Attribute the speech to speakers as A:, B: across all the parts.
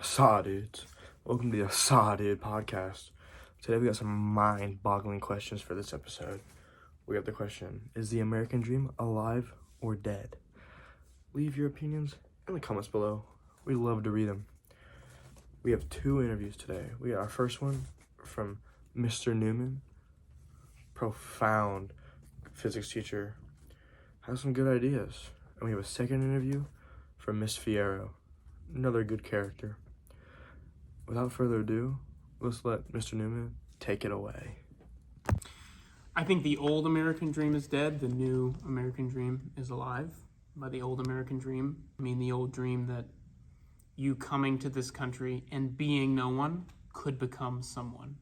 A: Saw dudes. Welcome to the Saw Dude podcast. Today we got some mind-boggling questions for this episode. We have the question, is the American dream alive or dead? Leave your opinions in the comments below. We love to read them. We have two interviews today. We got our first one from Mr. Newman, profound physics teacher, has some good ideas. And we have a second interview from Miss Fierro, another good character. Without further ado, let's let Mr. Newman take it away.
B: I think the old American dream is dead. The new American dream is alive. By the old American dream, I mean the old dream that you coming to this country and being no one could become someone.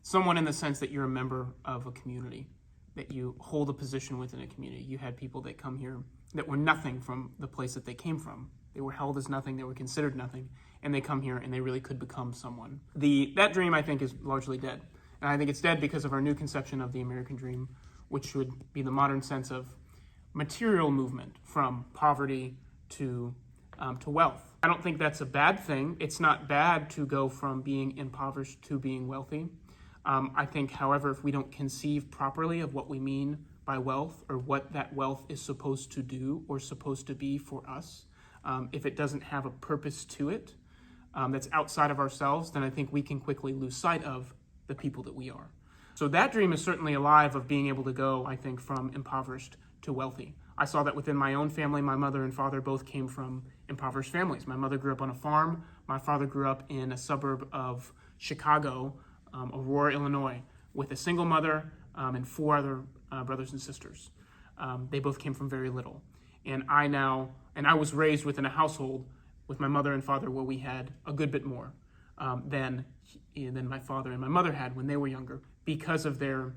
B: Someone in the sense that you're a member of a community, that you hold a position within a community. You had people that come here that were nothing from the place that they came from. They were held as nothing, they were considered nothing, and they come here and they really could become someone. That dream, I think, is largely dead. And I think it's dead because of our new conception of the American dream, which would be the modern sense of material movement from poverty to wealth. I don't think that's a bad thing. It's not bad to go from being impoverished to being wealthy. I think, however, if we don't conceive properly of what we mean by wealth or what that wealth is supposed to do or supposed to be for us, if it doesn't have a purpose to it that's outside of ourselves, then I think we can quickly lose sight of the people that we are. So that dream is certainly alive of being able to go, I think, from impoverished to wealthy. I saw that within my own family. My mother and father both came from impoverished families. My mother grew up on a farm. My father grew up in a suburb of Chicago, Aurora, Illinois, with a single mother and four other brothers and sisters. They both came from very little. And I was raised within a household with my mother and father where we had a good bit more than my father and my mother had when they were younger, because of their,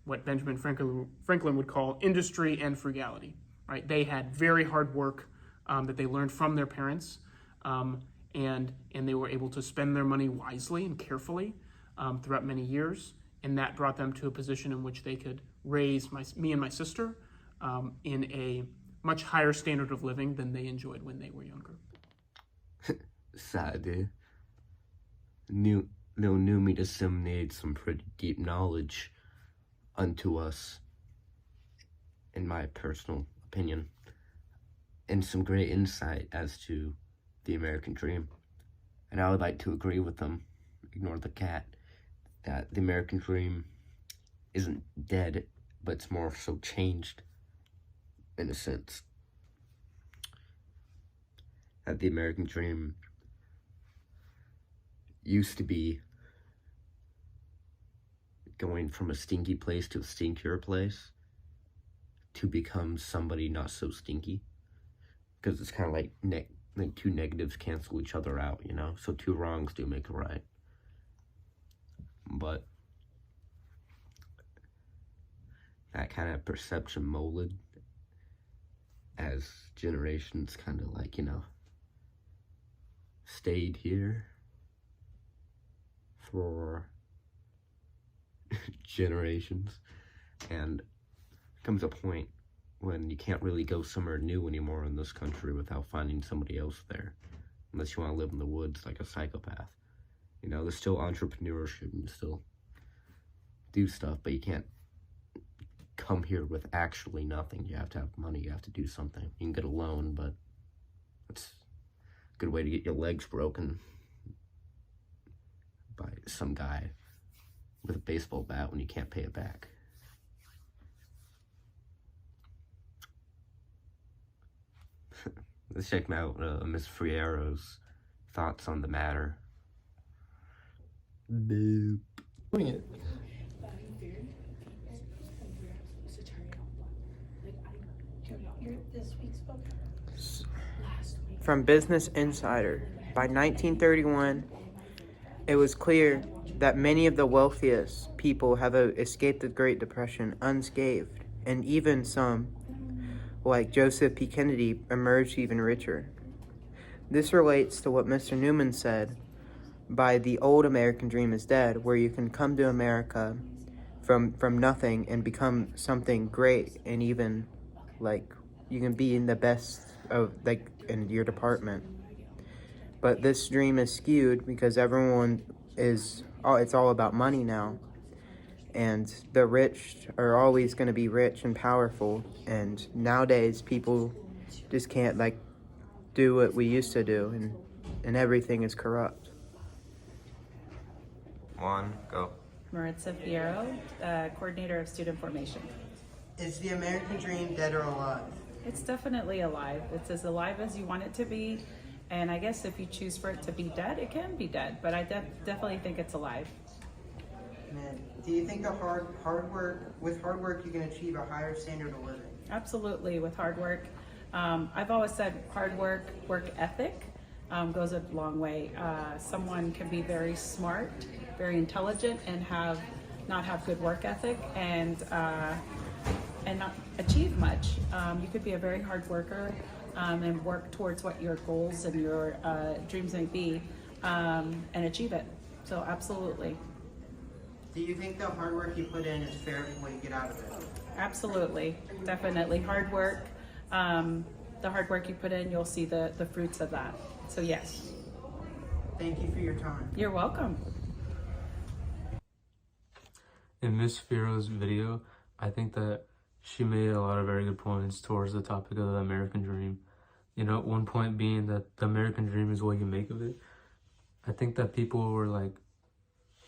B: what Benjamin Franklin would call industry and frugality. Right? They had very hard work that they learned from their parents, and they were able to spend their money wisely and carefully throughout many years, and that brought them to a position in which they could raise me and my sister in a much higher standard of living than they enjoyed when they were younger.
C: Sad. New me disseminated some pretty deep knowledge unto us, in my personal opinion, and some great insight as to the American dream. And I would like to agree with them, ignore the cat, that the American dream isn't dead, but it's more so changed, in a sense. That the American dream used to be going from a stinky place to a stinkier place to become somebody not so stinky, because it's kind of like two negatives cancel each other out, you know, so two wrongs do make a right. But that kind of perception molded as generations kind of like, you know, stayed here for generations, and comes a point when you can't really go somewhere new anymore in this country without finding somebody else there, unless you want to live in the woods like a psychopath. You know, there's still entrepreneurship and still do stuff, but you can't come here with actually nothing. You have to have money, you have to do something. You can get a loan, but it's a good way to get your legs broken by some guy with a baseball bat when you can't pay it back. Let's check out Miss Fierro's thoughts on the matter. Boop.
D: Doing it.
E: From Business Insider, by 1931, it was clear that many of the wealthiest people have escaped the Great Depression unscathed, and even some, like Joseph P. Kennedy, emerged even richer. This relates to what Mr. Newman said by the old American dream is dead, where you can come to America from nothing and become something great, and even like you can be in the best of like in your department. But this dream is skewed because everyone is, it's all about money now. And the rich are always going to be rich and powerful. And nowadays, people just can't, like, do what we used to do. And everything is corrupt.
C: One, go.
D: Maritza Fierro, coordinator of student formation.
E: Is the American dream dead or alive?
D: It's definitely alive. It's as alive as you want it to be. And I guess if you choose for it to be dead, it can be dead. But I definitely think it's alive.
E: Man, do you think the with hard work, you can achieve a higher standard of living?
D: Absolutely, with hard work. I've always said hard work ethic goes a long way. Someone can be very smart, very intelligent, and not have good work ethic and not achieve much. You could be a very hard worker and work towards what your goals and your dreams may be and achieve it. So absolutely.
E: Do you think the hard work you put in is fair for what you get out of it?
D: Absolutely, definitely. Hard work, the hard work you put in, you'll see the fruits of that. So yes.
E: Thank you for your time.
D: You're welcome.
A: In Miss Fierro's video, I think that she made a lot of very good points towards the topic of the American dream. You know, one point being that the American dream is what you make of it. I think that people were like,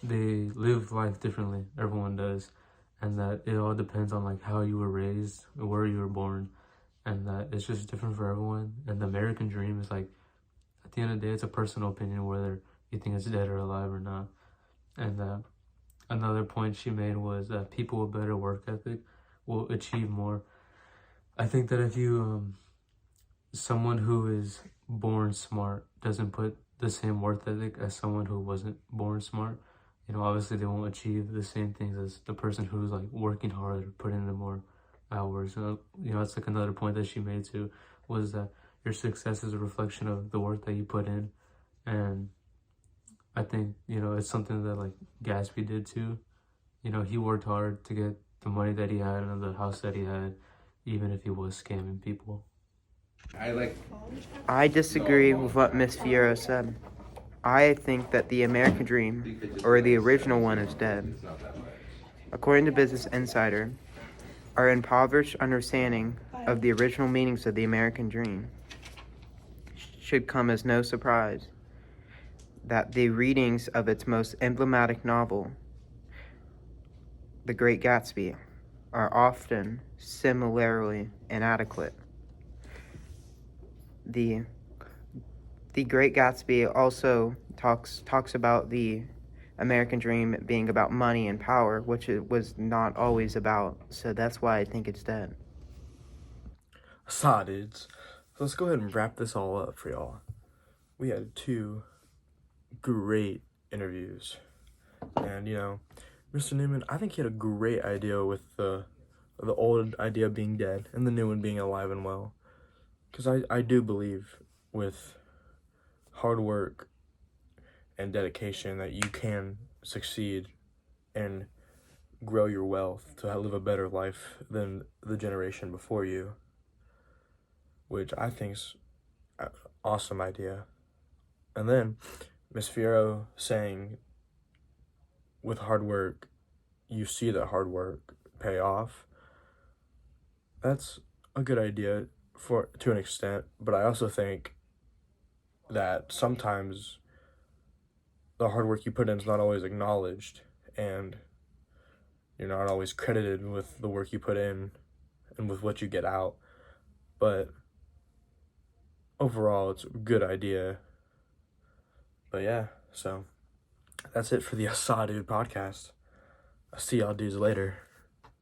A: they live life differently. Everyone does. And that it all depends on like how you were raised, where you were born. And that it's just different for everyone. And the American dream is like, at the end of the day, it's a personal opinion whether you think it's dead or alive or not. And another point she made was that people with better work ethic will achieve more. I think that if you, someone who is born smart doesn't put the same work ethic as someone who wasn't born smart, you know, obviously they won't achieve the same things as the person who's like working harder, putting in more hours. You know, that's like another point that she made too, was that your success is a reflection of the work that you put in. And I think, you know, it's something that like Gatsby did too. You know, he worked hard to get the money that he had and the house that he had, even if he was scamming people.
E: I disagree with what Miss Fierro said. I think that the American dream, or the original one, is dead. According to Business Insider, our impoverished understanding of the original meanings of the American dream should come as no surprise that the readings of its most emblematic novel, The Great Gatsby, are often similarly inadequate. The Great Gatsby also talks about the American dream being about money and power, which it was not always about. So that's why I think it's dead.
A: Dudes. So let's go ahead and wrap this all up for y'all. We had 2 great interviews. And, you know, Mr. Newman, I think he had a great idea with the old idea being dead and the new one being alive and well. Because I do believe with hard work and dedication that you can succeed and grow your wealth to live a better life than the generation before you, which I think's an awesome idea. And then Miss Fierro saying with hard work, you see that hard work pay off. That's a good idea to an extent, but I also think that sometimes the hard work you put in is not always acknowledged, and you're not always credited with the work you put in and with what you get out. But overall, it's a good idea. But yeah, so that's it for the Assad Dude podcast. I'll see y'all dudes later.